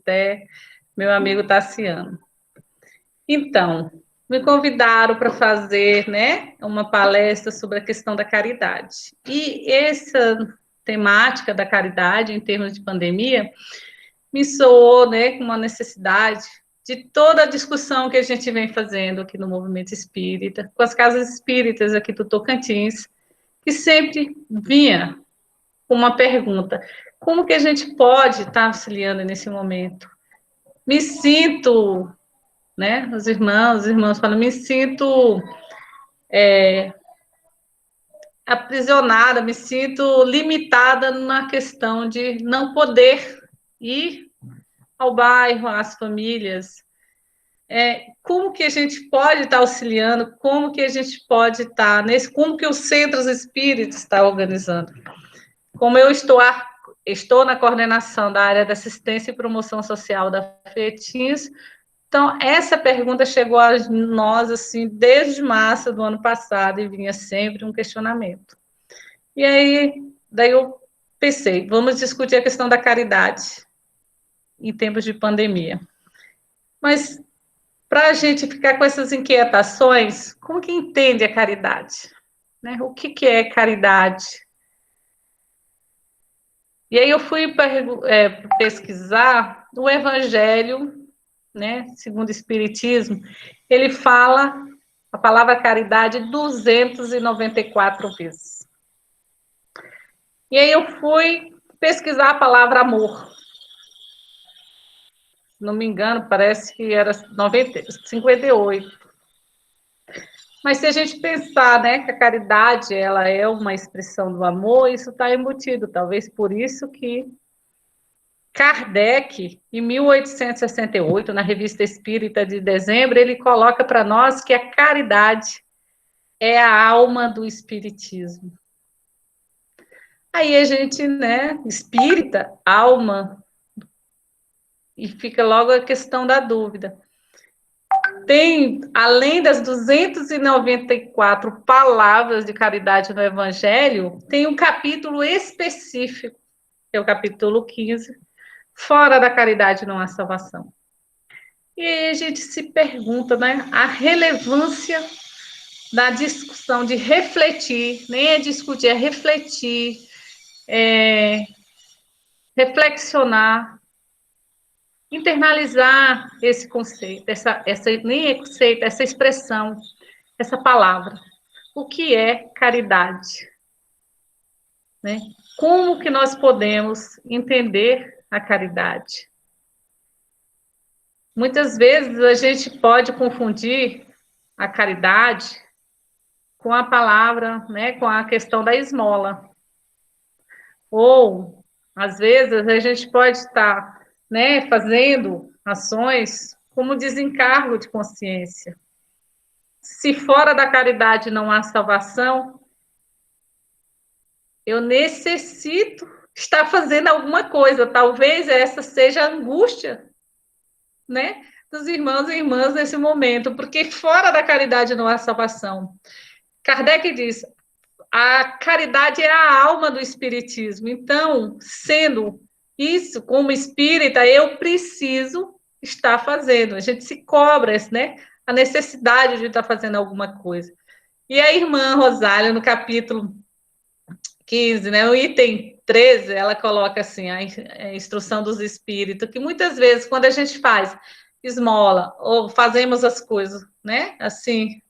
Esté, meu amigo Tassiano. Então, me convidaram para fazer, né, uma palestra sobre a questão da caridade. E essa temática da caridade, em termos de pandemia, me soou, né, com uma necessidade de toda a discussão que a gente vem fazendo aqui no movimento espírita, com as casas espíritas aqui do Tocantins, que sempre vinha com uma pergunta: como que a gente pode estar auxiliando nesse momento? Me sinto, né, os irmãos falam, me sinto aprisionada, me sinto limitada na questão de não poder ir ao bairro, às famílias. Como que a gente pode estar auxiliando, como que a gente pode estar como que os centros espíritas estão organizando. Como eu estou na coordenação da área de assistência e promoção social da FETINS, então essa pergunta chegou a nós assim desde março do ano passado e vinha sempre um questionamento. E aí, daí eu pensei, vamos discutir a questão da caridade em tempos de pandemia. Mas para a gente ficar com essas inquietações, como que entende a caridade? Né? O que é caridade? E aí eu fui pesquisar o Evangelho, né, segundo o Espiritismo, ele fala a palavra caridade 294 vezes. E aí eu fui pesquisar a palavra amor. Se não me engano, parece que era 58. Mas se a gente pensar, né, que a caridade ela é uma expressão do amor, isso está embutido. Talvez por isso que Kardec, em 1868, na Revista Espírita de dezembro, ele coloca para nós que a caridade é a alma do espiritismo. Aí a gente, né, espírita, alma, e fica logo a questão da dúvida. Tem, além das 294 palavras de caridade no Evangelho, tem um capítulo específico, que é o capítulo 15, fora da caridade não há salvação. E aí a gente se pergunta, né, a relevância da discussão, de refletir, nem é discutir, é refletir, reflexionar, internalizar esse conceito, nem é conceito, essa expressão, essa palavra. O que é caridade? Né? Como que nós podemos entender a caridade? Muitas vezes a gente pode confundir a caridade com a palavra, né, com a questão da esmola. Ou, às vezes, a gente pode estar, né, fazendo ações como desencargo de consciência. Se fora da caridade não há salvação, eu necessito estar fazendo alguma coisa. Talvez essa seja a angústia, né, dos irmãos e irmãs nesse momento, porque fora da caridade não há salvação. Kardec diz, a caridade é a alma do espiritismo. Então, sendo isso, como espírita, eu preciso estar fazendo. A gente se cobra, né, a necessidade de estar fazendo alguma coisa. E a irmã Rosália, no capítulo 15, né, o item 13, ela coloca assim, a instrução dos espíritos, que muitas vezes, quando a gente faz esmola, ou fazemos as coisas, né, assim,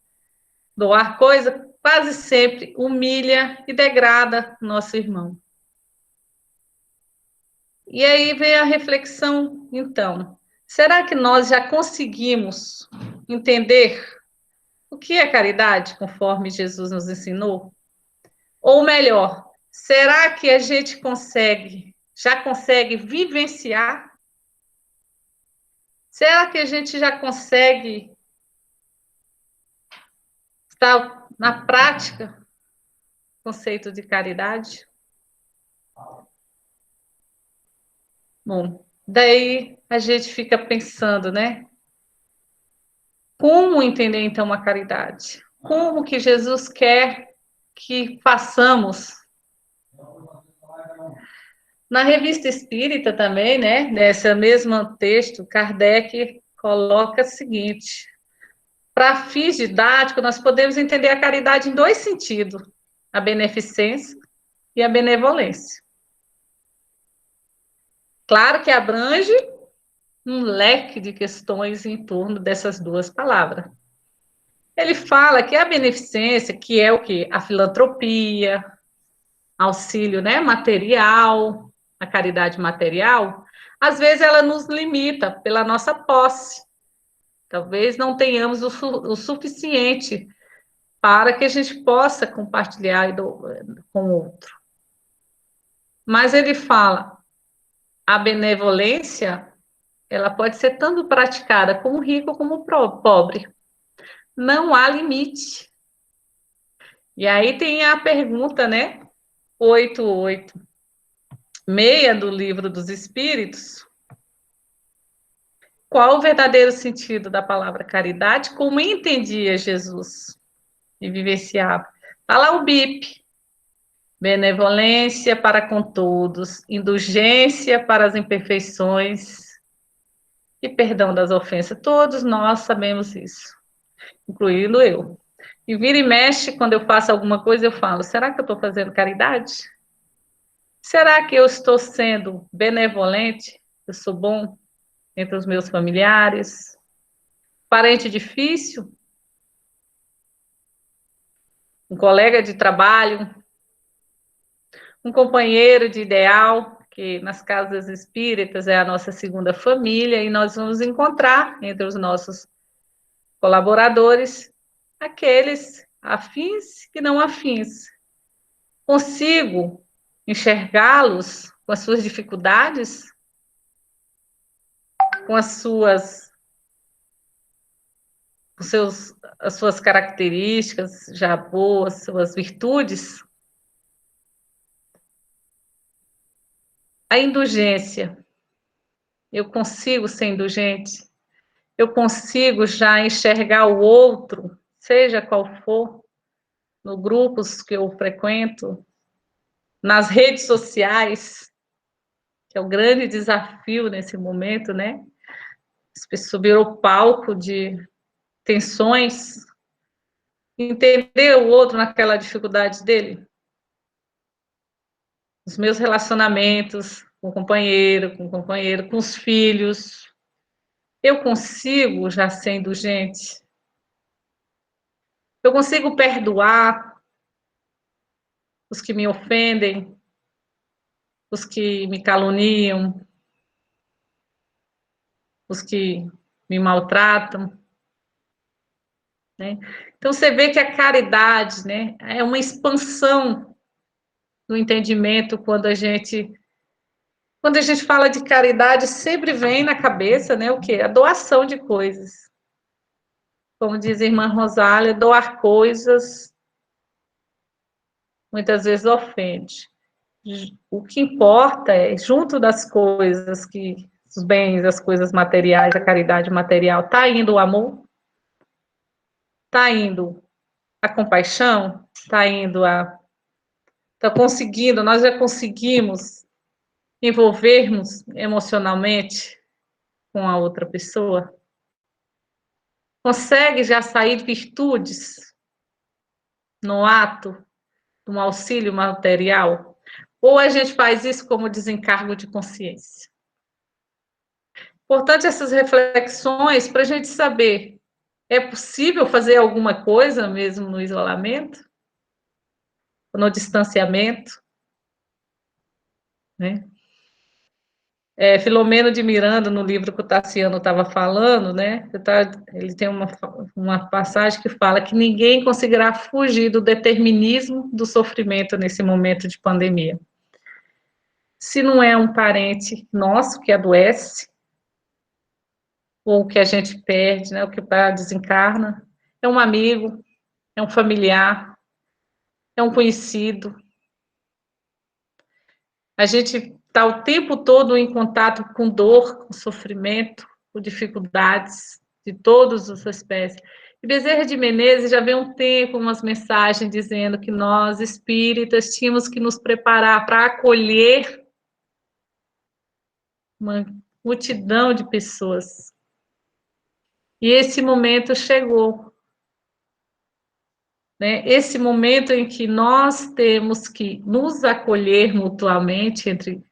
doar coisa, quase sempre humilha e degrada nosso irmão. E aí vem a reflexão, então, será que nós já conseguimos entender o que é caridade, conforme Jesus nos ensinou? Ou melhor, será que a gente já consegue vivenciar? Será que a gente já consegue estar na prática o conceito de caridade? Bom, daí a gente fica pensando, né? Como entender, então, a caridade? Como que Jesus quer que façamos Na Revista Espírita também, né, nesse mesmo texto, Kardec coloca o seguinte: para fins didáticos, nós podemos entender a caridade em dois sentidos: a beneficência e a benevolência. Claro que abrange um leque de questões em torno dessas duas palavras. Ele fala que a beneficência, que é o quê? A filantropia, auxílio, né, material, a caridade material, às vezes ela nos limita pela nossa posse. Talvez não tenhamos o suficiente para que a gente possa compartilhar com o outro. Mas ele fala, a benevolência, ela pode ser tanto praticada como rico como pobre. Não há limite. E aí tem a pergunta, né? 886 do Livro dos Espíritos. Qual o verdadeiro sentido da palavra caridade? Como entendia Jesus e vivenciava? Está lá o BIP. Benevolência para com todos, indulgência para as imperfeições e perdão das ofensas. Todos nós sabemos isso, incluindo eu. E vira e mexe, quando eu faço alguma coisa, eu falo: será que eu estou fazendo caridade? Será que eu estou sendo benevolente? Eu sou bom entre os meus familiares? Parente difícil? Um colega de trabalho? Um companheiro de ideal? Que nas casas espíritas é a nossa segunda família, e nós vamos encontrar entre os nossos colaboradores aqueles afins e não afins. Consigo enxergá-los com as suas dificuldades, com as suas características já boas, suas virtudes. A indulgência. Eu consigo ser indulgente? Eu consigo já enxergar o outro, seja qual for, nos grupos que eu frequento, nas redes sociais, que é o grande desafio nesse momento, né? As pessoas viram palco de tensões, entender o outro naquela dificuldade dele. Os meus relacionamentos com o companheiro, com os filhos, eu consigo já ser indulgente? Eu consigo perdoar os que me ofendem, os que me caluniam, os que me maltratam, né? Então você vê que a caridade, né, é uma expansão do entendimento. Quando a gente fala de caridade, sempre vem na cabeça, né, o quê? A doação de coisas. Como diz a irmã Rosália, doar coisas muitas vezes ofende. O que importa é, junto das coisas que os bens, as coisas materiais, a caridade material, está indo o amor? Está indo a compaixão? Está indo está conseguindo, nós já conseguimos envolvermos emocionalmente com a outra pessoa? Consegue já sair virtudes no ato de um auxílio material? Ou a gente faz isso como desencargo de consciência? Portanto, essas reflexões para a gente saber, é possível fazer alguma coisa mesmo no isolamento, no distanciamento, né? Filomeno de Miranda, no livro que o Tassiano estava falando, né? Ele tem uma passagem que fala que ninguém conseguirá fugir do determinismo do sofrimento nesse momento de pandemia. Se não é um parente nosso que adoece, ou que a gente perde, né? O que desencarna, é um amigo, é um familiar, é um conhecido. A gente está o tempo todo em contato com dor, com sofrimento, com dificuldades de todas as espécies. E Bezerra de Menezes já vem um tempo umas mensagens dizendo que nós, espíritas, tínhamos que nos preparar para acolher uma multidão de pessoas. E esse momento chegou, né? Esse momento em que nós temos que nos acolher mutuamente entre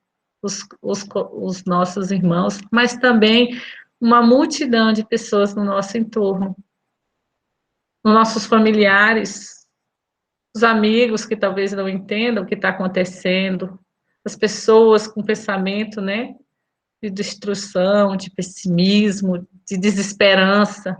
os nossos irmãos, mas também uma multidão de pessoas no nosso entorno, nossos familiares, os amigos que talvez não entendam o que está acontecendo, as pessoas com pensamento, né, de destruição, de pessimismo, de desesperança.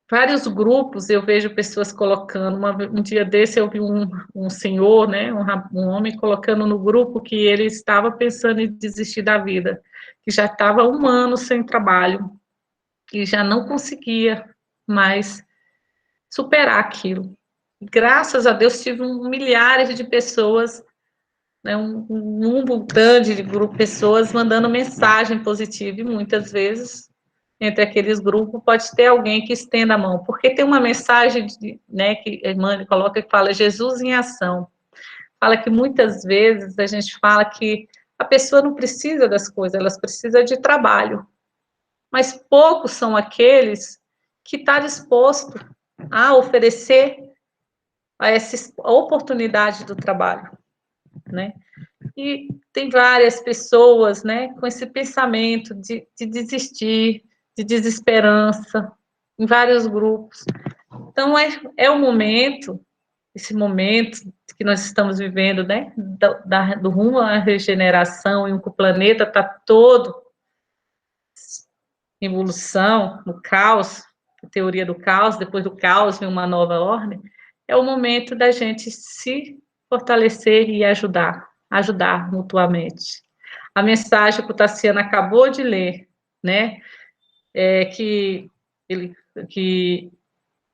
Vários grupos, eu vejo pessoas colocando, um dia desse eu vi um senhor, né, um homem colocando no grupo que ele estava pensando em desistir da vida, que já estava 1 ano sem trabalho, que já não conseguia mais superar aquilo. Graças a Deus tive milhares de pessoas, né, um grande de grupo de pessoas mandando mensagem positiva, e muitas vezes entre aqueles grupos pode ter alguém que estenda a mão, porque tem uma mensagem, né, que a irmã coloca que fala Jesus em ação. Fala que muitas vezes a gente fala que a pessoa não precisa das coisas, elas precisam de trabalho, mas poucos são aqueles que estão dispostos a oferecer a essa oportunidade do trabalho, né? E tem várias pessoas, né, com esse pensamento de desistir, de desesperança, em vários grupos. Então, é o momento, esse momento que nós estamos vivendo, né, do rumo à regeneração, em que o planeta está todo em evolução, no caos, a teoria do caos, depois do caos vem uma nova ordem, é o momento da gente se fortalecer e ajudar mutuamente. A mensagem que o Tassiano acabou de ler, né, que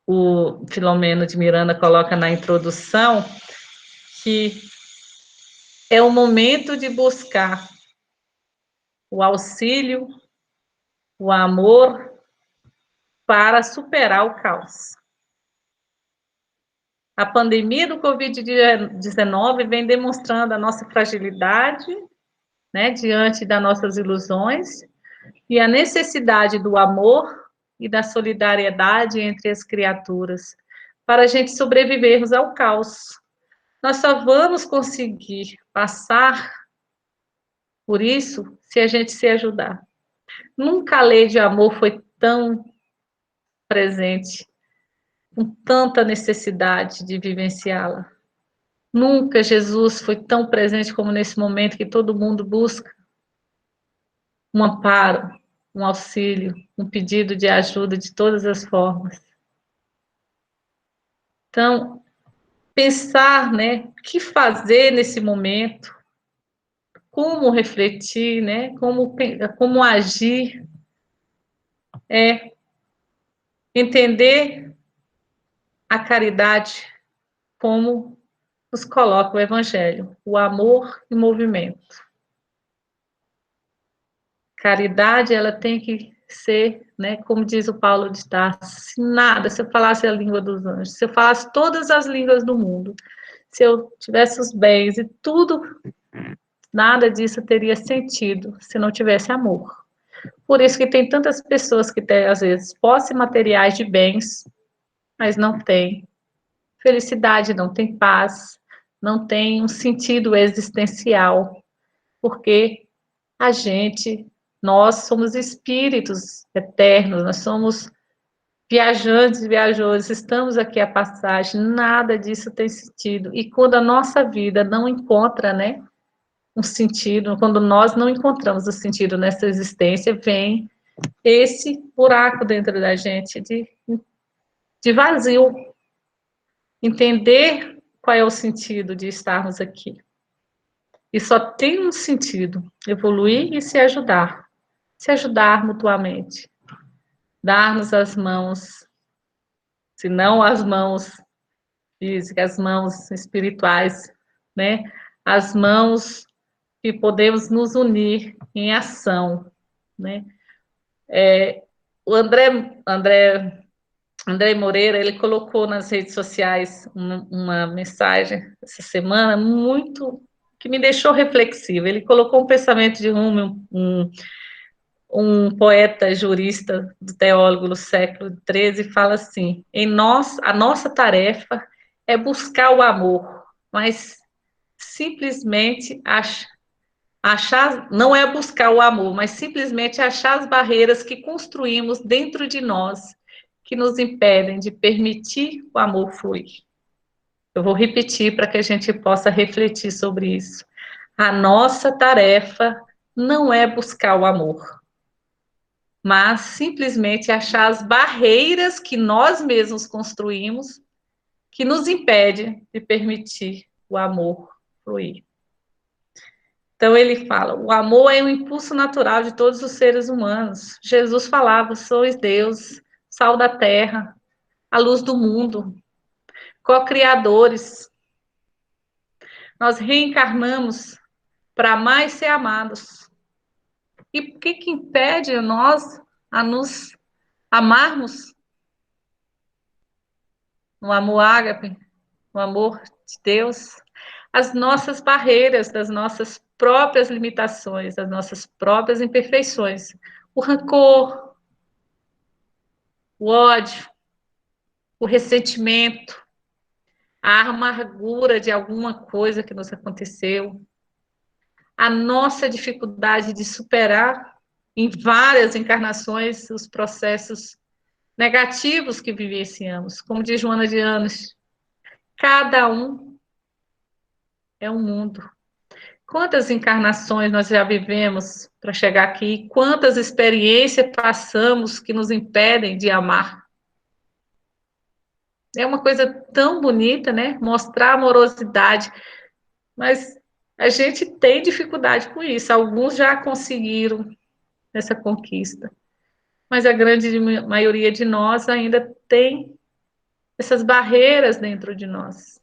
o Filomeno de Miranda coloca na introdução, que é o momento de buscar o auxílio, o amor para superar o caos. A pandemia do Covid-19 vem demonstrando a nossa fragilidade, né, diante das nossas ilusões, e a necessidade do amor e da solidariedade entre as criaturas, para a gente sobrevivermos ao caos. Nós só vamos conseguir passar por isso se a gente se ajudar. Nunca a lei de amor foi tão presente, com tanta necessidade de vivenciá-la. Nunca Jesus foi tão presente como nesse momento que todo mundo busca um amparo, um auxílio, um pedido de ajuda de todas as formas. Então, pensar, né, o que fazer nesse momento, como refletir, né, como agir, entender a caridade como nos coloca o Evangelho, o amor em movimento. Caridade, ela tem que ser, né, como diz o Paulo de Tarso, se eu falasse a língua dos anjos, se eu falasse todas as línguas do mundo, se eu tivesse os bens e tudo, nada disso teria sentido se não tivesse amor. Por isso que tem tantas pessoas que têm, às vezes, posse materiais de bens, mas não têm felicidade, não tem paz, não tem um sentido existencial, porque nós somos espíritos eternos, nós somos viajantes e viajores, estamos aqui a passagem, nada disso tem sentido. E quando a nossa vida não encontra, né, um sentido, quando nós não encontramos o sentido nessa existência, vem esse buraco dentro da gente de vazio. Entender qual é o sentido de estarmos aqui. E só tem um sentido: evoluir e se ajudar mutuamente, dar-nos as mãos, se não as mãos físicas, as mãos espirituais, né? As mãos que podemos nos unir em ação, né? O André Moreira, ele colocou nas redes sociais uma mensagem essa semana muito que me deixou reflexiva. Ele colocou um pensamento de um poeta jurista, do teólogo do século XIII, e fala assim: a nossa tarefa é buscar o amor, mas simplesmente achar, não é buscar o amor, mas simplesmente achar as barreiras que construímos dentro de nós, que nos impedem de permitir o amor fluir. Eu vou repetir para que a gente possa refletir sobre isso. A nossa tarefa não é buscar o amor, mas simplesmente achar as barreiras que nós mesmos construímos que nos impede de permitir o amor fluir. Então ele fala, o amor é um impulso natural de todos os seres humanos. Jesus falava, sois Deus, sal da terra, a luz do mundo, co-criadores. Nós reencarnamos para amar e ser amados. E o que impede nós a nos amarmos no amor ágape, no amor de Deus? As nossas barreiras, das nossas próprias limitações, das nossas próprias imperfeições. O rancor, o ódio, o ressentimento, a amargura de alguma coisa que nos aconteceu, a nossa dificuldade de superar em várias encarnações os processos negativos que vivenciamos. Como diz Joana de Anos, cada um é um mundo. Quantas encarnações nós já vivemos para chegar aqui? Quantas experiências passamos que nos impedem de amar? É uma coisa tão bonita, né? Mostrar amorosidade, mas a gente tem dificuldade com isso. Alguns já conseguiram essa conquista, mas a grande maioria de nós ainda tem essas barreiras dentro de nós.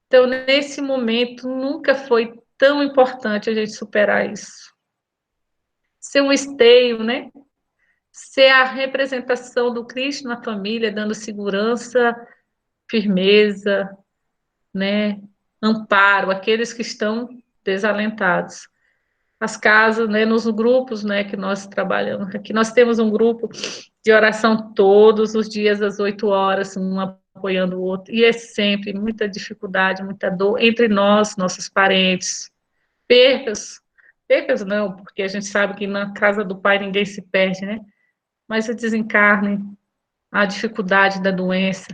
Então, nesse momento, nunca foi tão importante a gente superar isso. Ser um esteio, né? Ser a representação do Cristo na família, dando segurança, firmeza, né? Amparo àqueles que estão desalentados. As casas, né, nos grupos, né, que nós trabalhamos. Aqui nós temos um grupo de oração todos os dias às 8 horas, um apoiando o outro, e é sempre muita dificuldade, muita dor entre nós, nossos parentes. Percas não, porque a gente sabe que na casa do Pai ninguém se perde, né? Mas o desencarne, a dificuldade da doença,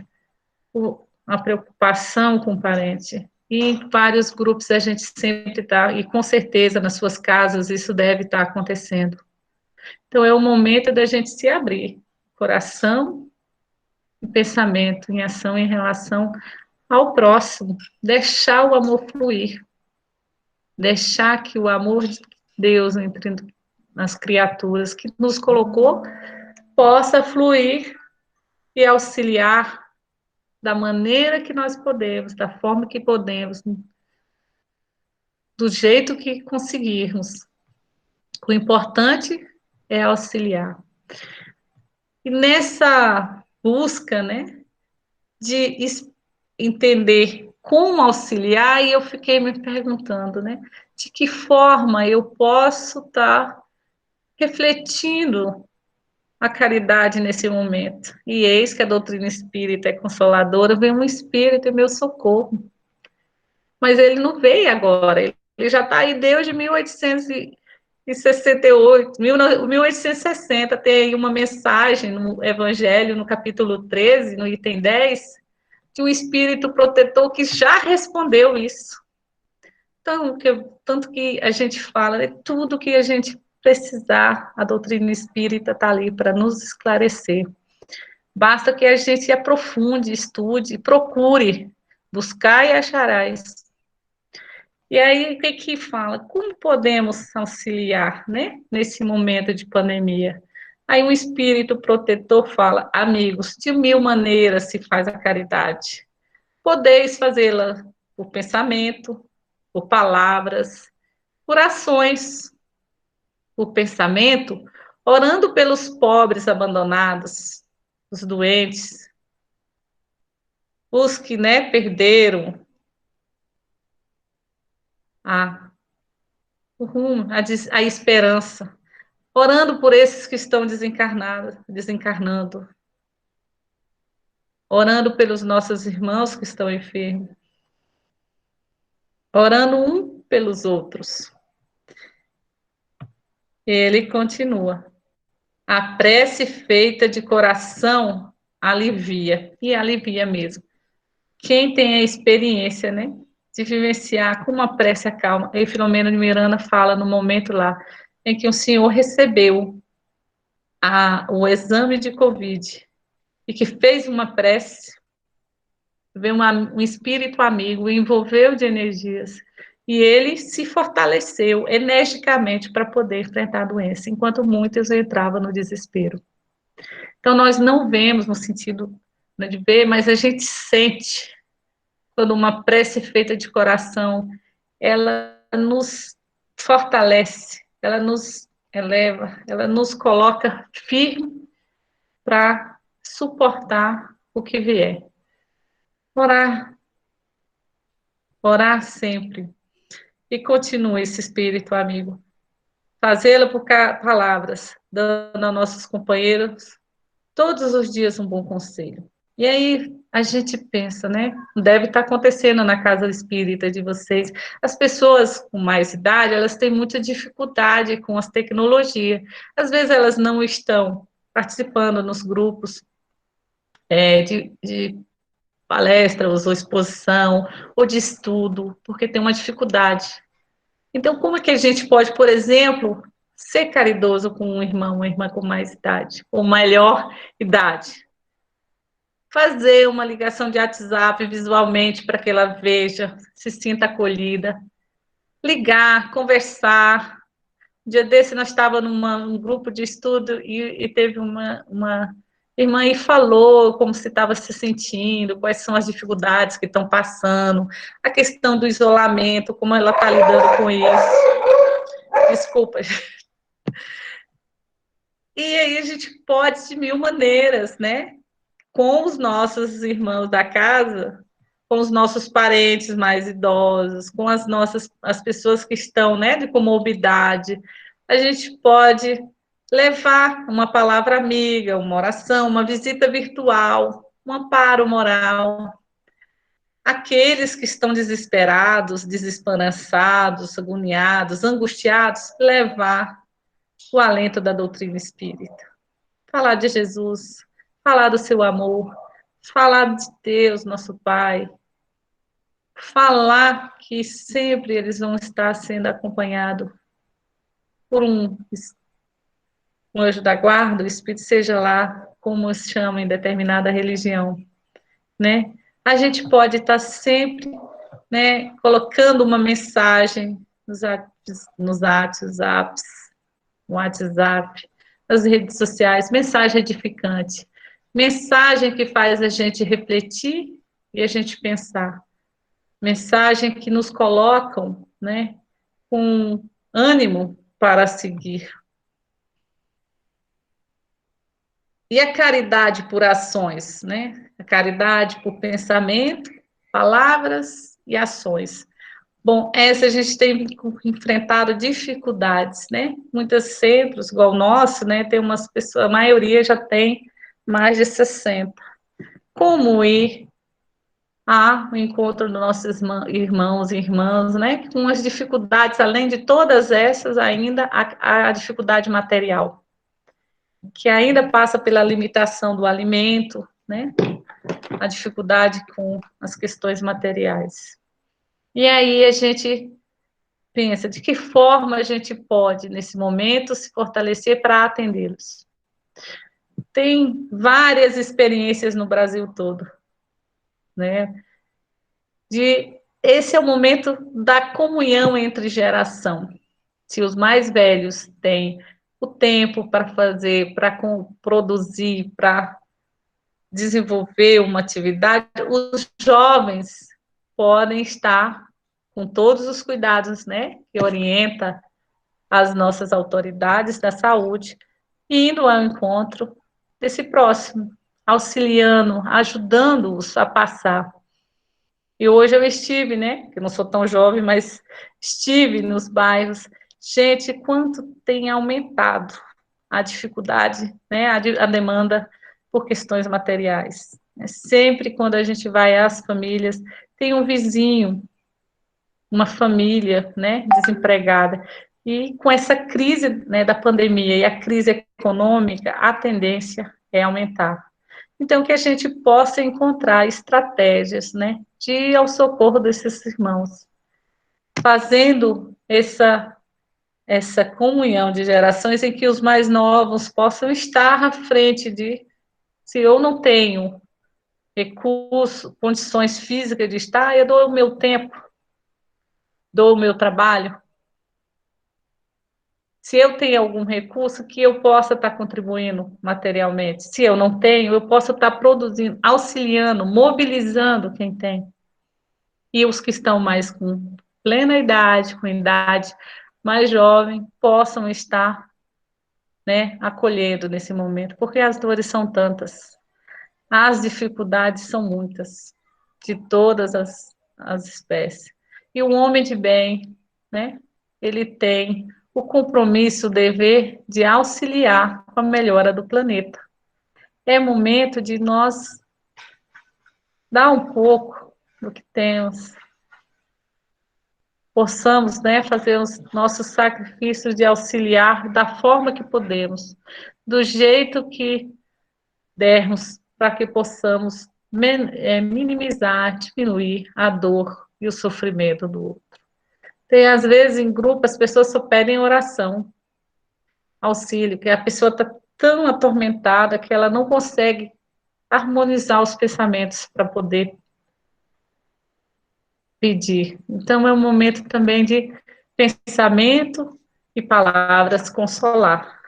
a preocupação com o parente. E em vários grupos a gente sempre está, e com certeza nas suas casas isso deve estar acontecendo. Então é o momento da gente se abrir, coração e pensamento, em ação em relação ao próximo, deixar o amor fluir, deixar que o amor de Deus entre as criaturas que nos colocou possa fluir e auxiliar da maneira que nós podemos, da forma que podemos, do jeito que conseguirmos. O importante é auxiliar. E nessa busca, né, de entender como auxiliar, e eu fiquei me perguntando, né, de que forma eu posso estar refletindo a caridade nesse momento. E eis que a doutrina espírita é consoladora, vem um espírito em meu socorro. Mas ele não veio agora, ele já está aí desde 1868, 1860, tem aí uma mensagem no Evangelho, no capítulo 13, no item 10, de um espírito protetor que já respondeu isso. Então, tanto que a gente fala, é tudo que a gente precisar, a doutrina espírita está ali para nos esclarecer. Basta que a gente aprofunde, estude, procure, buscar e acharás. E aí, o que fala? Como podemos auxiliar, né, nesse momento de pandemia? Aí um espírito protetor fala, amigos, de 1000 maneiras se faz a caridade. Podeis fazê-la por pensamento, por palavras, por ações, por pensamento, orando pelos pobres abandonados, os doentes, os que, né, perderam a, o rumo, a esperança, orando por esses que estão desencarnando, orando pelos nossos irmãos que estão enfermos, orando um pelos outros. Ele continua. A prece feita de coração alivia, e alivia mesmo. Quem tem a experiência, né, de vivenciar com uma prece acalma, e Filomena de Miranda fala no momento lá, em que o senhor recebeu o exame de Covid, e que fez uma prece, veio um espírito amigo, envolveu de energias, e ele se fortaleceu energicamente para poder enfrentar a doença, enquanto muitos entravam no desespero. Então, nós não vemos no sentido, né, de ver, mas a gente sente quando uma prece feita de coração, ela nos fortalece, ela nos eleva, ela nos coloca firme para suportar o que vier. Orar, orar sempre. E continue esse espírito, amigo. Fazê-lo por palavras, dando a nossos companheiros todos os dias um bom conselho. E aí a gente pensa, né? Deve estar acontecendo na casa espírita de vocês. As pessoas com mais idade, elas têm muita dificuldade com as tecnologias. Às vezes elas não estão participando nos grupos de palestras ou exposição ou de estudo, porque tem uma dificuldade. Então, como é que a gente pode, por exemplo, ser caridoso com um irmão, uma irmã com mais idade, ou maior idade? Fazer uma ligação de WhatsApp visualmente para que ela veja, se sinta acolhida. Ligar, conversar. Um dia desse nós estávamos num grupo de estudo e teve uma irmã e falou como se estava se sentindo, quais são as dificuldades que estão passando, a questão do isolamento, como ela está lidando com isso. Desculpa. E aí a gente pode de mil maneiras, né? Com os nossos irmãos da casa, com os nossos parentes mais idosos, com as pessoas que estão, né, de comorbidade, a gente pode levar uma palavra amiga, uma oração, uma visita virtual, um amparo moral. Aqueles que estão desesperados, desesperançados, agoniados, angustiados, levar o alento da doutrina espírita. Falar de Jesus, falar do seu amor, falar de Deus, nosso Pai, falar que sempre eles vão estar sendo acompanhados por um anjo da guarda, o Espírito, seja lá como se chama em determinada religião, né? A gente pode estar sempre, né, colocando uma mensagem nos WhatsApps, WhatsApp, nas redes sociais, mensagem edificante, mensagem que faz a gente refletir e a gente pensar, mensagem que nos colocam, né, com ânimo para seguir. E a caridade por ações, né? A caridade por pensamento, palavras e ações. Bom, essa a gente tem enfrentado dificuldades, né? Muitos centros, igual o nosso, né? Tem umas pessoas, a maioria já tem mais de 60. Como ir ao encontro dos nossos irmãos e irmãs, né? Com as dificuldades, além de todas essas, ainda a dificuldade material, que ainda passa pela limitação do alimento, né? A dificuldade com as questões materiais. E aí a gente pensa de que forma a gente pode, nesse momento, se fortalecer para atendê-los. Tem várias experiências no Brasil todo, né? Esse é o momento da comunhão entre geração. Se os mais velhos têm o tempo para fazer, para produzir, para desenvolver uma atividade, os jovens podem estar com todos os cuidados, né, que orienta as nossas autoridades da saúde, indo ao encontro desse próximo, auxiliando, ajudando-os a passar. E hoje eu estive, né? Eu não sou tão jovem, mas estive nos bairros. Gente, quanto tem aumentado a dificuldade, né? A demanda por questões materiais. Sempre quando a gente vai às famílias, tem um vizinho, uma família, né, desempregada. E com essa crise, né, da pandemia e a crise econômica, a tendência é aumentar. Então, que a gente possa encontrar estratégias, né, de ir ao socorro desses irmãos, fazendo essa comunhão de gerações em que os mais novos possam estar à frente de, se eu não tenho recurso, condições físicas de estar, eu dou o meu tempo, dou o meu trabalho. Se eu tenho algum recurso que eu possa estar contribuindo materialmente. Se eu não tenho, eu posso estar produzindo, auxiliando, mobilizando quem tem. E os que estão mais com plena idade, com idade mais jovem, possam estar, né, acolhendo nesse momento, porque as dores são tantas, as dificuldades são muitas, de todas as espécies. E o homem de bem, né, ele tem o compromisso, o dever de auxiliar com a melhora do planeta. É momento de nós dar um pouco do que temos, possamos, né, fazer os nossos sacrifícios de auxiliar da forma que podemos, do jeito que dermos, para que possamos minimizar, diminuir a dor e o sofrimento do outro. Tem, às vezes, em grupo, as pessoas só pedem oração, auxílio, que a pessoa está tão atormentada que ela não consegue harmonizar os pensamentos para poder pedir. Então, é um momento também de pensamento e palavras consolar.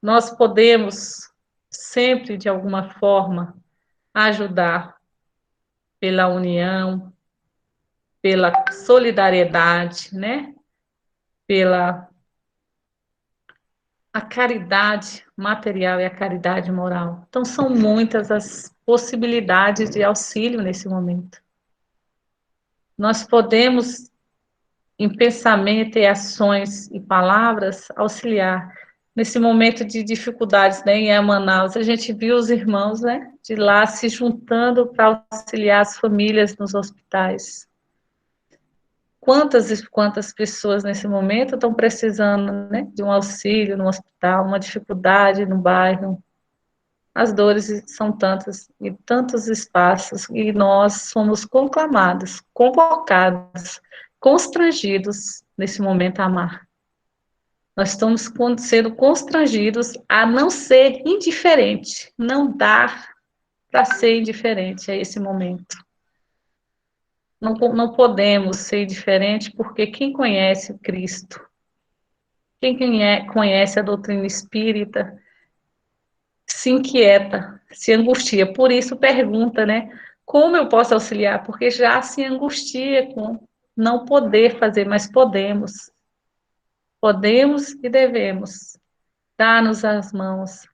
Nós podemos sempre, de alguma forma, ajudar pela união, pela solidariedade, né? Pela a caridade material e a caridade moral. Então, são muitas as possibilidades de auxílio nesse momento. Nós podemos, em pensamento e ações e palavras, auxiliar. Nesse momento de dificuldades, né, em Manaus, a gente viu os irmãos, né, de lá se juntando para auxiliar as famílias nos hospitais. Quantas e quantas pessoas nesse momento estão precisando, né, de um auxílio no hospital, uma dificuldade no bairro. As dores são tantas e tantos espaços e nós somos conclamados, convocados, constrangidos nesse momento a amar. Nós estamos sendo constrangidos a não ser indiferente, não dar para ser indiferente a esse momento. Não podemos ser indiferentes porque quem conhece o Cristo, quem conhece a doutrina espírita, se inquieta, se angustia. Por isso pergunta, né? Como eu posso auxiliar? Porque já se angustia com não poder fazer, mas podemos. Podemos e devemos dar-nos as mãos,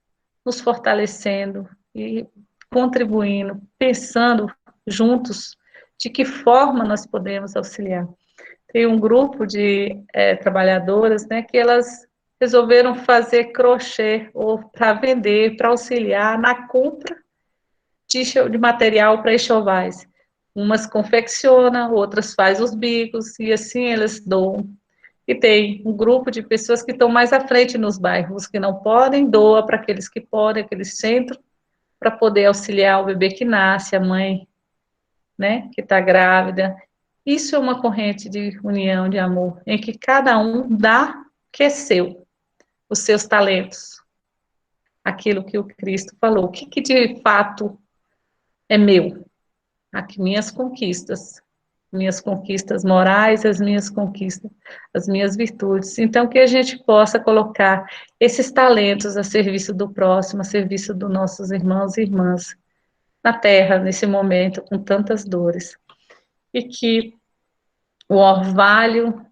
nos fortalecendo e contribuindo, pensando juntos de que forma nós podemos auxiliar. Tem um grupo de trabalhadoras, né, que elas resolveram fazer crochê ou para vender, para auxiliar na compra de material para enxovais. Umas confeccionam, outras fazem os bicos, e assim elas doam. E tem um grupo de pessoas que estão mais à frente nos bairros, os que não podem, doa para aqueles que podem, aqueles centros, para poder auxiliar o bebê que nasce, a mãe, né, que está grávida. Isso é uma corrente de união, de amor, em que cada um dá o que é seu, os seus talentos, aquilo que o Cristo falou. O que de fato é meu? Aqui, minhas conquistas morais, as minhas virtudes. Então, que a gente possa colocar esses talentos a serviço do próximo, a serviço dos nossos irmãos e irmãs na Terra, nesse momento, com tantas dores. E que o orvalho,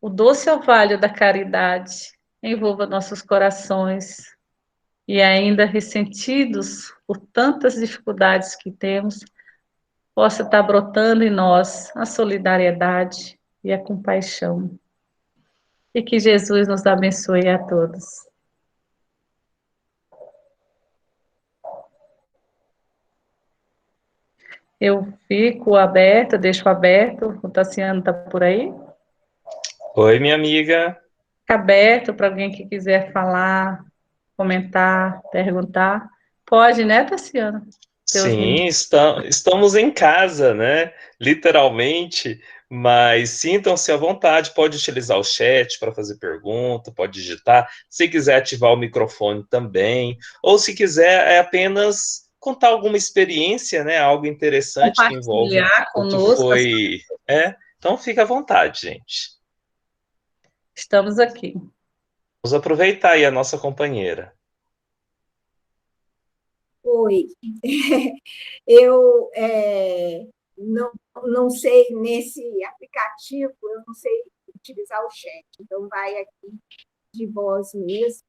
o doce orvalho da caridade envolva nossos corações e ainda ressentidos por tantas dificuldades que temos, possa estar brotando em nós a solidariedade e a compaixão. E que Jesus nos abençoe a todos. Eu fico aberta, deixo aberto. O Tassiano está por aí? Oi, minha amiga. Fica aberto para alguém que quiser falar, comentar, perguntar. Pode, né, Tassiano? Teus Sim, estamos em casa, né? Literalmente, mas sintam-se à vontade. Pode utilizar o chat para fazer pergunta, pode digitar. Se quiser ativar o microfone também, ou se quiser é apenas contar alguma experiência, né? Algo interessante que envolve Compartilhar o que conosco. foi. Então fica à vontade, gente. Estamos aqui. Vamos aproveitar aí a nossa companheira. Oi, eu não, não sei nesse aplicativo, eu não sei utilizar o chat, então vai aqui de voz mesmo.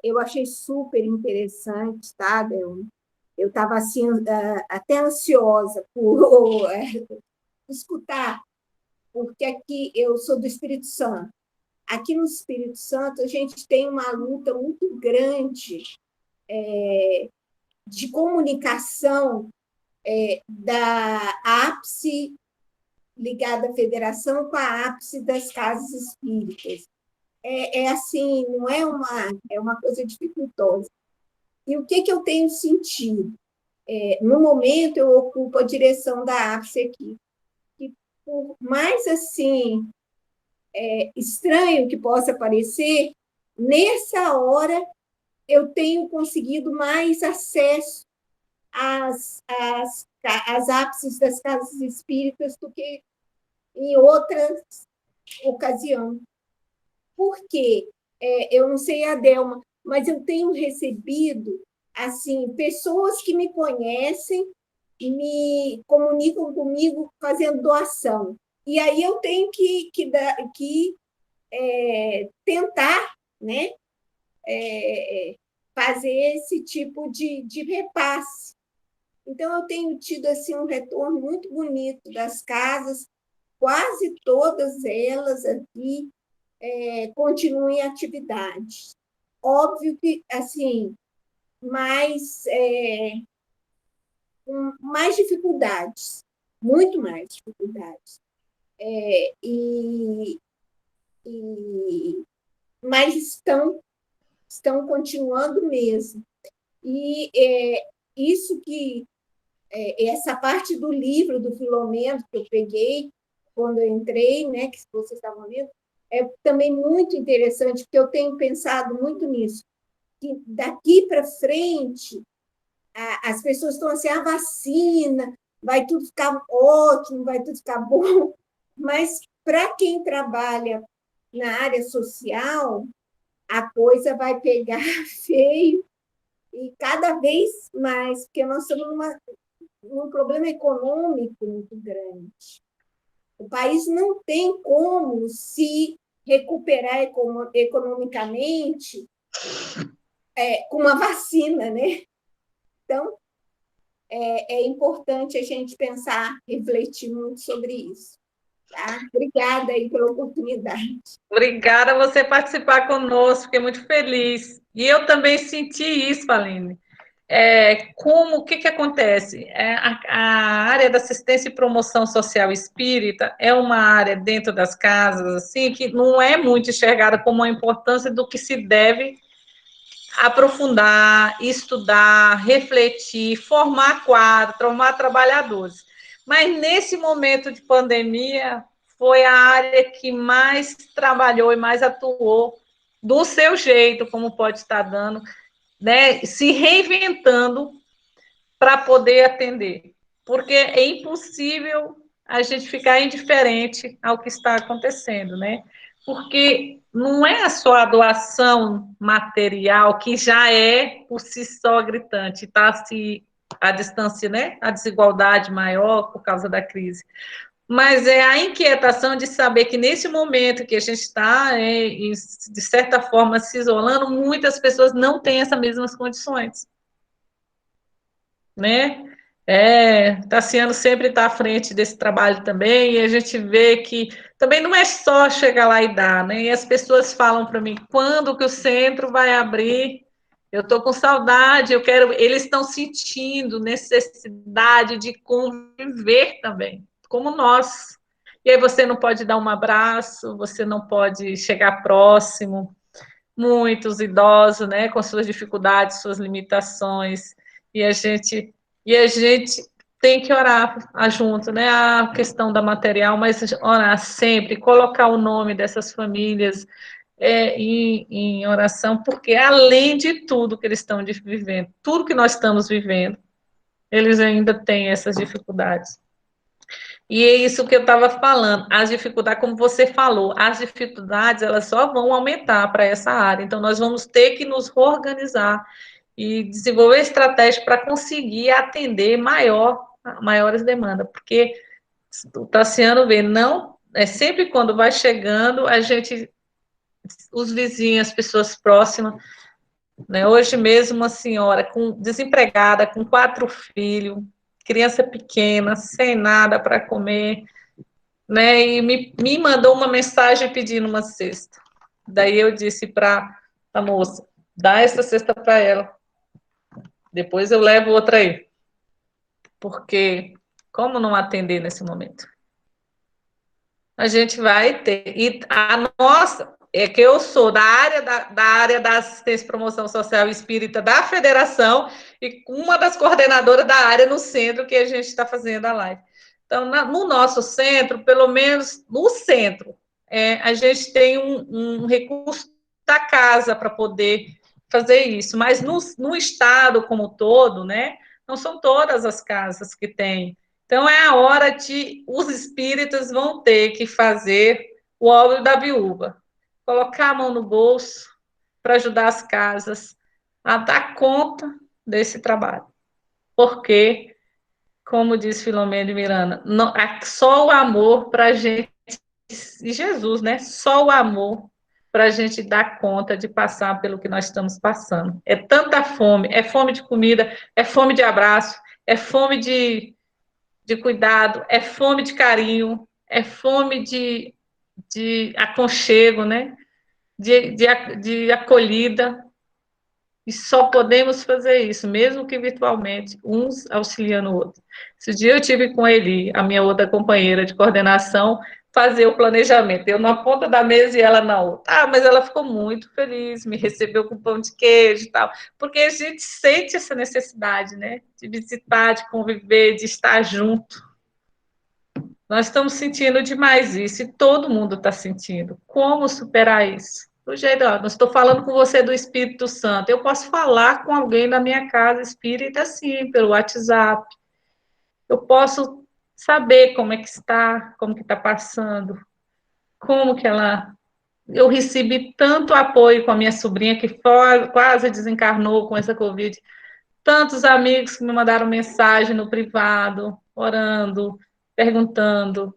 Eu achei super interessante, tá, Del? Eu estava assim, até ansiosa por escutar, porque aqui eu sou do Espírito Santo. Aqui no Espírito Santo, a gente tem uma luta muito grande de comunicação da ápice ligada à federação com a ápice das casas espíritas. Assim, não é uma coisa dificultosa. E o que eu tenho sentido? No momento, eu ocupo a direção da ápice aqui. E por mais assim estranho que possa parecer, nessa hora eu tenho conseguido mais acesso às ápices das casas espíritas do que em outras ocasiões. Por quê? Eu não sei a Delma, mas eu tenho recebido assim pessoas que me conhecem e me comunicam comigo fazendo doação. E aí eu tenho que tentar, né, fazer esse tipo de repasse. Então, eu tenho tido assim, um retorno muito bonito das casas, quase todas elas aqui continuam em atividade. Óbvio que, assim, mais, com mais dificuldades, muito mais dificuldades. E, mas estão continuando mesmo. E isso que essa parte do livro do Filomeno que eu peguei quando eu entrei, né, que vocês estavam vendo, é também muito interessante, porque eu tenho pensado muito nisso, que daqui para frente as pessoas estão assim, a vacina, vai tudo ficar ótimo, vai tudo ficar bom, mas para quem trabalha na área social, a coisa vai pegar feio e cada vez mais, porque nós estamos num problema econômico muito grande. O país não tem como se recuperar economicamente com uma vacina, né? Então, é importante a gente pensar, refletir muito sobre isso. Tá? Obrigada aí pela oportunidade. Obrigada a você participar conosco, fiquei muito feliz. E eu também senti isso, Aline. O que acontece? A área da assistência e promoção social espírita é uma área dentro das casas, assim, que não é muito enxergada como a importância do que se deve aprofundar, estudar, refletir, formar quadros, formar trabalhadores. Mas nesse momento de pandemia, foi a área que mais trabalhou e mais atuou do seu jeito, como pode estar dando, né, se reinventando para poder atender. Porque é impossível a gente ficar indiferente ao que está acontecendo, né? Porque não é só a doação material, que já é por si só gritante, está se a distância, né? A desigualdade maior por causa da crise. Mas é a inquietação de saber que nesse momento que a gente está, de certa forma, se isolando, muitas pessoas não têm essas mesmas condições, né? Tassiano sempre está à frente desse trabalho também, e a gente vê que também não é só chegar lá e dar, né? E as pessoas falam para mim, quando que o centro vai abrir? Eu estou com saudade, eu quero. Eles estão sentindo necessidade de conviver também, como nós. E aí você não pode dar um abraço, você não pode chegar próximo. Muitos idosos, né, com suas dificuldades, suas limitações, e a gente tem que orar junto, né? A questão da material, mas orar sempre, colocar o nome dessas famílias em oração, porque além de tudo que eles estão vivendo, tudo que nós estamos vivendo, eles ainda têm essas dificuldades. E é isso que eu estava falando, as dificuldades, como você falou, as dificuldades, elas só vão aumentar para essa área, então nós vamos ter que nos organizar e desenvolver estratégias para conseguir atender maiores demandas, porque o Tassiano vê, não, sempre quando vai chegando, os vizinhos, as pessoas próximas, né? Hoje mesmo uma senhora desempregada, com 4 filhos, criança pequena, sem nada para comer, né? E me mandou uma mensagem pedindo uma cesta. Daí eu disse para a moça, dá essa cesta para ela. Depois eu levo outra aí. Porque como não atender nesse momento? A gente vai ter. E a nossa, é que eu sou da área da assistência e promoção social espírita da federação e uma das coordenadoras da área no centro que a gente está fazendo a live. Então, no nosso centro, pelo menos no centro, a gente tem um recurso da casa para poder fazer isso, mas no estado como um todo, né, não são todas as casas que têm. Então, é a hora de os espíritas vão ter que fazer o óbvio da viúva, colocar a mão no bolso para ajudar as casas a dar conta desse trabalho. Porque, como diz Filomena de Miranda, não, só o amor para a gente, e Jesus, né? Só o amor para a gente dar conta de passar pelo que nós estamos passando. É tanta fome, é fome de comida, é fome de abraço, é fome de cuidado, é fome de carinho, é fome de aconchego, né? De acolhida. E só podemos fazer isso, mesmo que virtualmente, uns auxiliando o outro. Esse dia eu tive com ele, a minha outra companheira de coordenação, fazer o planejamento. Eu na ponta da mesa e ela na outra. Mas ela ficou muito feliz, me recebeu com pão de queijo e tal, porque a gente sente essa necessidade, né? De visitar, de conviver, de estar junto. Nós estamos sentindo demais isso, e todo mundo está sentindo. Como superar isso? Do jeito, não estou falando com você do Espírito Santo, eu posso falar com alguém da minha casa espírita, sim, pelo WhatsApp. Eu posso saber como é que está, como que está passando, como que ela... Eu recebi tanto apoio com a minha sobrinha, que quase desencarnou com essa Covid, tantos amigos que me mandaram mensagem no privado, orando, perguntando.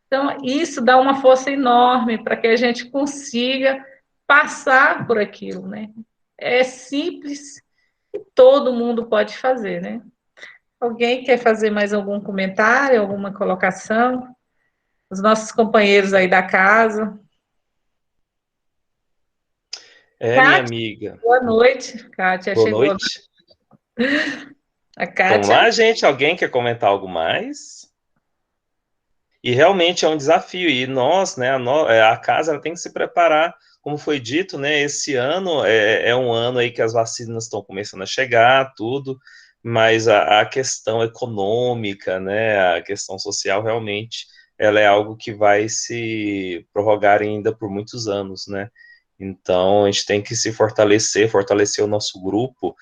Então, isso dá uma força enorme para que a gente consiga passar por aquilo, né? É simples e todo mundo pode fazer, né? Alguém quer fazer mais algum comentário, alguma colocação? Os nossos companheiros aí da casa. Minha Kátia, amiga. boa noite. Kátia Boa chegou. noite. A Vamos Kátia. lá, gente. Alguém quer comentar algo mais? E realmente é um desafio. E nós, né, a casa ela tem que se preparar, como foi dito, né? Esse ano é um ano aí que as vacinas estão começando a chegar, tudo, mas a questão econômica, né, a questão social, realmente, ela é algo que vai se prorrogar ainda por muitos anos, né? Então, a gente tem que se fortalecer o nosso grupo,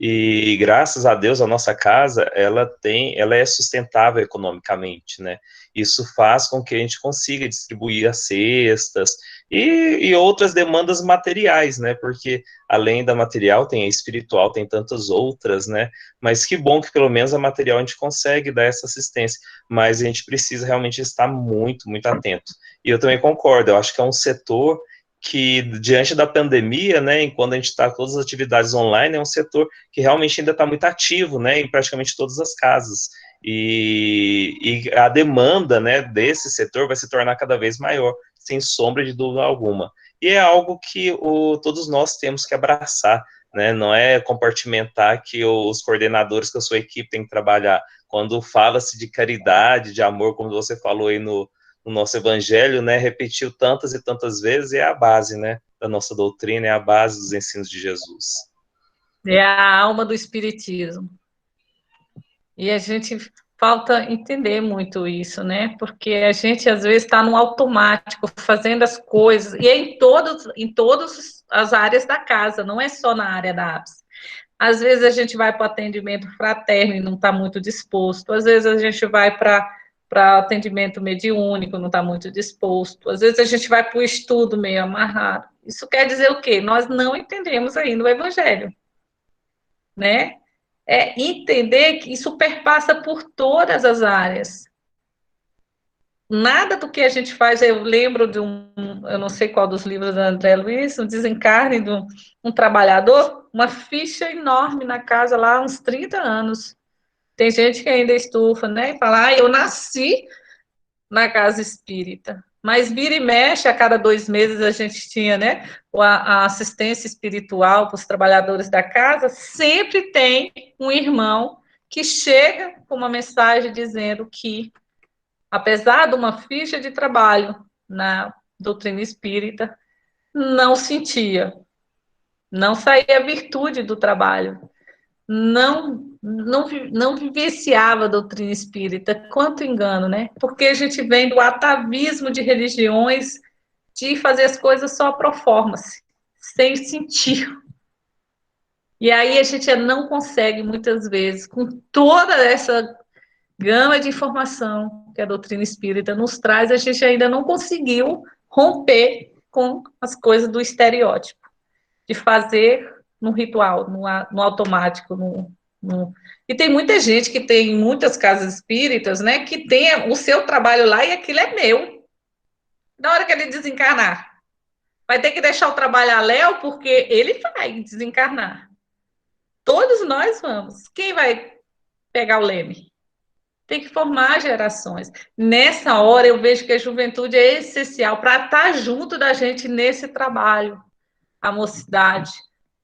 e graças a Deus, a nossa casa, ela é sustentável economicamente, né? Isso faz com que a gente consiga distribuir as cestas e outras demandas materiais, né? Porque além da material, tem a espiritual, tem tantas outras, né? Mas que bom que pelo menos a material a gente consegue dar essa assistência, mas a gente precisa realmente estar muito, muito atento. E eu também concordo, eu acho que é um setor que diante da pandemia, né, enquanto a gente está com todas as atividades online, é um setor que realmente ainda está muito ativo, né, em praticamente todas as casas. E a demanda, né, desse setor vai se tornar cada vez maior, sem sombra de dúvida alguma. E é algo que todos nós temos que abraçar, né, não é compartimentar que os coordenadores, que a sua equipe tem que trabalhar. Quando fala-se de caridade, de amor, como você falou aí no nosso evangelho, né, repetiu tantas e tantas vezes, é a base, né, da nossa doutrina, é a base dos ensinos de Jesus. É a alma do espiritismo. E a gente falta entender muito isso, né? Porque a gente às vezes está no automático, fazendo as coisas, e é em todas as áreas da casa, não é só na área da APS. Às vezes a gente vai para o atendimento fraterno e não está muito disposto, às vezes a gente vai para atendimento mediúnico, não está muito disposto, às vezes a gente vai para o estudo meio amarrado. Isso quer dizer o quê? Nós não entendemos ainda o Evangelho, né? É entender que isso perpassa por todas as áreas. Nada do que a gente faz, eu lembro de eu não sei qual dos livros da André Luiz, um desencarne de um trabalhador, uma ficha enorme na casa lá há uns 30 anos. Tem gente que ainda estufa, né? E fala, eu nasci na casa espírita. Mas vira e mexe, a cada 2 meses a gente tinha, né? A assistência espiritual para os trabalhadores da casa, sempre tem um irmão que chega com uma mensagem dizendo que, apesar de uma ficha de trabalho na doutrina espírita, não sentia, não saía a virtude do trabalho, não vivenciava a doutrina espírita. Quanto engano, né? Porque a gente vem do atavismo de religiões, de fazer as coisas só pro forma, sem sentir. E aí a gente não consegue, muitas vezes, com toda essa gama de informação que a doutrina espírita nos traz, a gente ainda não conseguiu romper com as coisas do estereótipo, de fazer no ritual, no automático. E tem muita gente que tem muitas casas espíritas, né, que tem o seu trabalho lá e aquilo é meu. Na hora que ele desencarnar, vai ter que deixar o trabalho a Léo, porque ele vai desencarnar. Todos nós vamos. Quem vai pegar o leme? Tem que formar gerações. Nessa hora, eu vejo que a juventude é essencial para estar junto da gente nesse trabalho, a mocidade,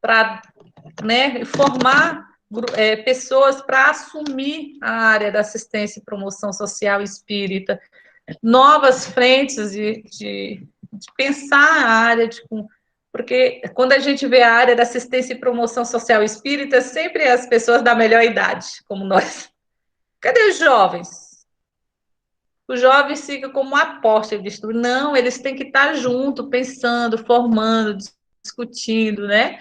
para, né, formar pessoas para assumir a área da assistência e promoção social espírita, novas frentes de pensar a área porque quando a gente vê a área da assistência e promoção social espírita, sempre as pessoas da melhor idade, como nós. Cadê os jovens? Os jovens ficam como um apóstolo de estudo. Não, eles têm que estar junto, pensando, formando, discutindo, né?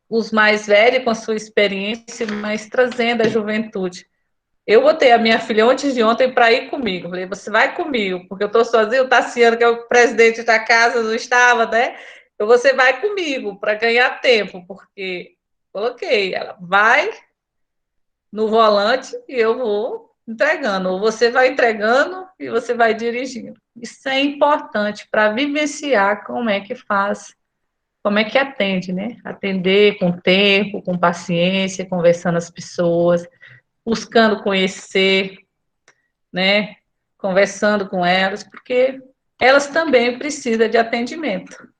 Os mais velhos com a sua experiência, mas trazendo a juventude. Eu botei a minha filha antes de ontem para ir comigo. Falei, você vai comigo, porque eu estou sozinha. O Tassiano, que é o presidente da casa, não estava, né? Então você vai comigo para ganhar tempo, porque coloquei, ela vai no volante e eu vou entregando. Ou você vai entregando e você vai dirigindo. Isso é importante para vivenciar como é que faz, como é que atende, né? Atender com tempo, com paciência, conversando as pessoas, buscando conhecer, né? Conversando com elas, porque elas também precisam de atendimento.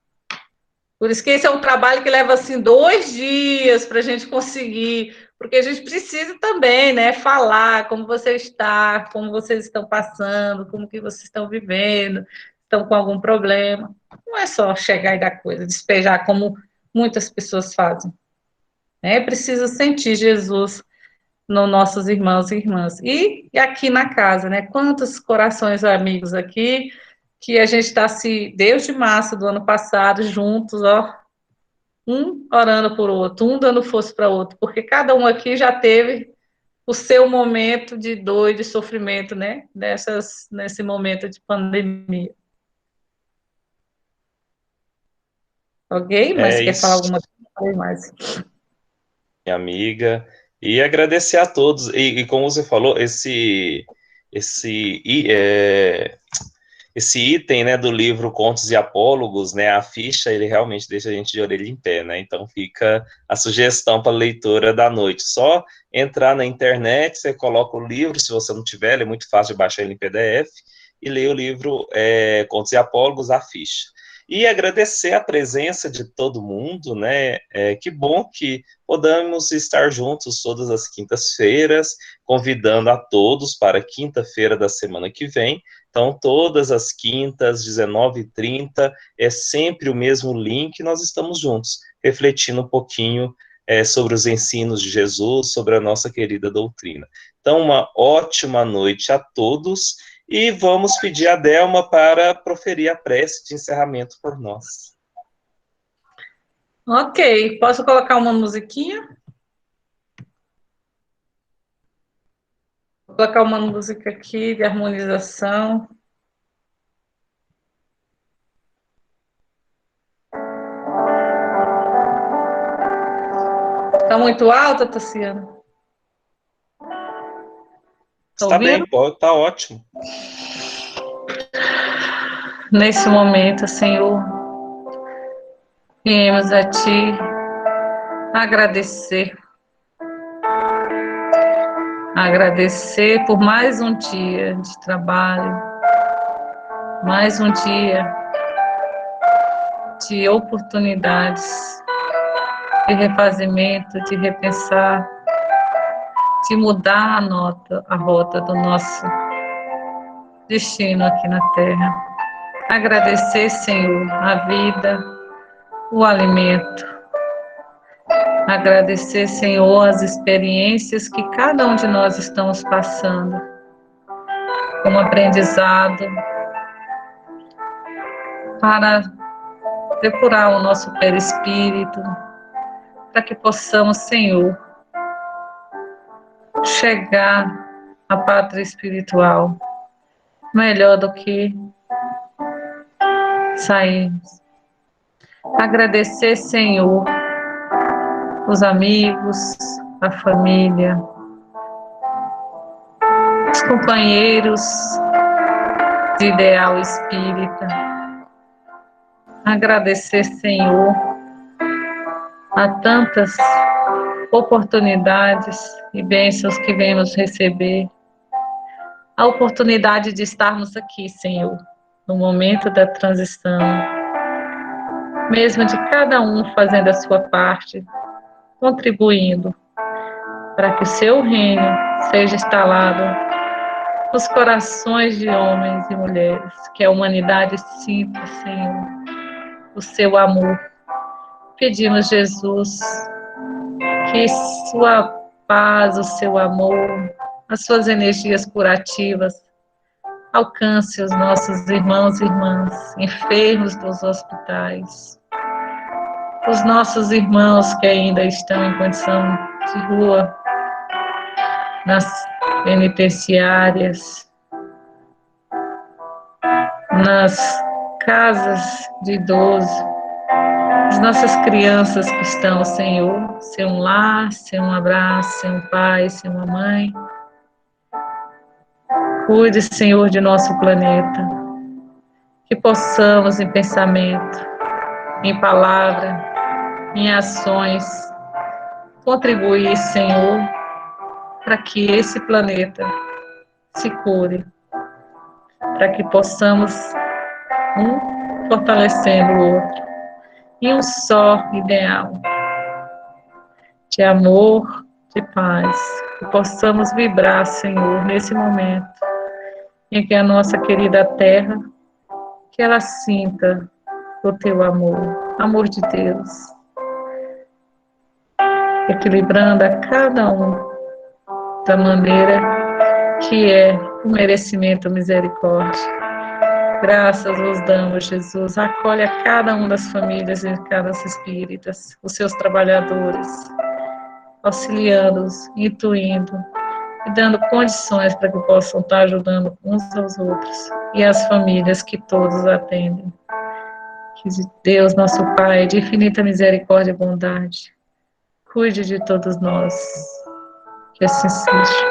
Por isso que esse é um trabalho que leva, assim, 2 dias para a gente conseguir, porque a gente precisa também, né, falar como você está, como vocês estão passando, como que vocês estão vivendo, estão com algum problema. Não é só chegar e dar coisa, despejar como muitas pessoas fazem. É preciso sentir Jesus nos nossos irmãos e irmãs. E aqui na casa, né? Quantos corações amigos aqui, que a gente está desde março do ano passado, juntos, ó, um orando por outro, um dando força para o outro, porque cada um aqui já teve o seu momento de dor e de sofrimento, né? Nesse momento de pandemia. Ok? Mas É quer falar isso, alguma coisa mais? minha amiga. E agradecer a todos. E como você falou, esse esse item, né, do livro Contos e Apólogos, né, a ficha, ele realmente deixa a gente de orelha em pé, né, então fica a sugestão para a leitura da noite, só entrar na internet, você coloca o livro, se você não tiver, ele é muito fácil de baixar ele em PDF, e ler o livro Contos e Apólogos, a ficha. E agradecer a presença de todo mundo, né, que bom que podemos estar juntos todas as quintas-feiras, convidando a todos para quinta-feira da semana que vem. Então, todas as quintas, 19h30, é sempre o mesmo link, nós estamos juntos, refletindo um pouquinho sobre os ensinos de Jesus, sobre a nossa querida doutrina. Então, uma ótima noite a todos, e vamos pedir a Delma para proferir a prece de encerramento por nós. Ok, posso colocar uma musiquinha? Vou colocar uma música aqui de harmonização. Está muito alta, Tassiana? Está bem, está ótimo. Nesse momento, Senhor, viemos a Ti agradecer por mais um dia de trabalho, mais um dia de oportunidades, de refazimento, de repensar, de mudar a rota do nosso destino aqui na Terra. Agradecer, Senhor, a vida, o alimento. Agradecer, Senhor, as experiências que cada um de nós estamos passando, como aprendizado, para depurar o nosso perispírito, para que possamos, Senhor, chegar à pátria espiritual melhor do que saímos. Agradecer, Senhor, os amigos, a família, os companheiros de ideal espírita. Agradecer, Senhor, a tantas oportunidades e bênçãos que vemos receber. A oportunidade de estarmos aqui, Senhor, no momento da transição, mesmo de cada um fazendo a sua parte, contribuindo para que o seu reino seja instalado nos corações de homens e mulheres, que a humanidade sinta, Senhor, o seu amor. Pedimos, Jesus, que sua paz, o seu amor, as suas energias curativas alcance os nossos irmãos e irmãs enfermos dos hospitais, os nossos irmãos que ainda estão em condição de rua, nas penitenciárias, nas casas de idosos, as nossas crianças que estão, Senhor, sem um lar, sem um abraço, sem um pai, sem uma mãe. Cuide, Senhor, de nosso planeta, que possamos em pensamento, em palavra, em ações, contribuir, Senhor, para que esse planeta se cure, para que possamos um fortalecendo o outro, em um só ideal de amor, de paz, que possamos vibrar, Senhor, nesse momento em que a nossa querida Terra, que ela sinta o teu amor de Deus, equilibrando a cada um da maneira que é o merecimento, misericórdia. Graças vos damos, Jesus. Acolhe a cada um das famílias e cada espíritas, os seus trabalhadores, auxiliando-os, intuindo e dando condições para que possam estar ajudando uns aos outros e as famílias que todos atendem. Que Deus, nosso Pai, de infinita misericórdia e bondade, cuide de todos nós. Que assim seja.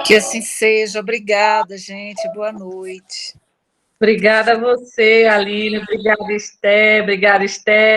Que assim seja. Obrigada, gente. Boa noite. Obrigada a você, Aline. Obrigada, Esté. Obrigada, Esté.